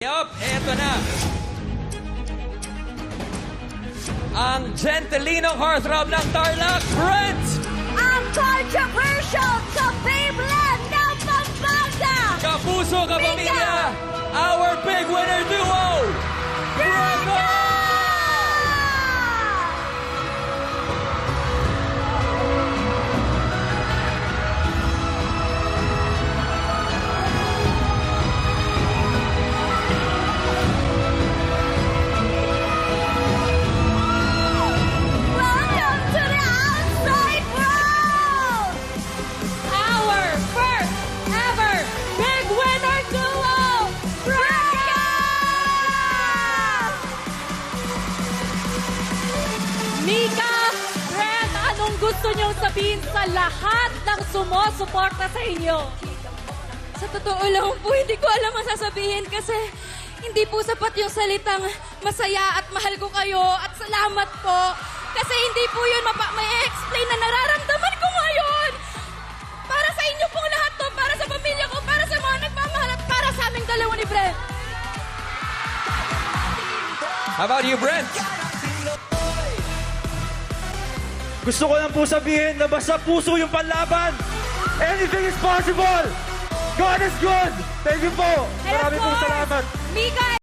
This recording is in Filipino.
Yup, eto na. Ang gentilino heartthrob ng Tarlac, Brent! Ang controversial ka-Babeland ng Pampanga! Kapuso, kapamilya! Our big winner duo! Draco! Welcome to the outside world! Our first ever big winner duo, Draco! Mika, Brent, anong gusto niyong sabihin sa lahat ng sumusuporta sa inyo? Sa totoo lang po, hindi ko alam ang sasabihin kasi hindi po sapat yung salitang masaya at mahal ko kayo at salamat po. Kasi hindi po yun may explain na nararamdaman ko ngayon. Para sa inyo pong lahat to, para sa pamilya ko, para sa mga nagmamahal at para sa aming dalawa ni Brent. How about you, Brent? Gusto ko lang po sabihin na basta puso yung panlaban. Anything is possible. God is good. Thank you po. Marami pong salamat. Mika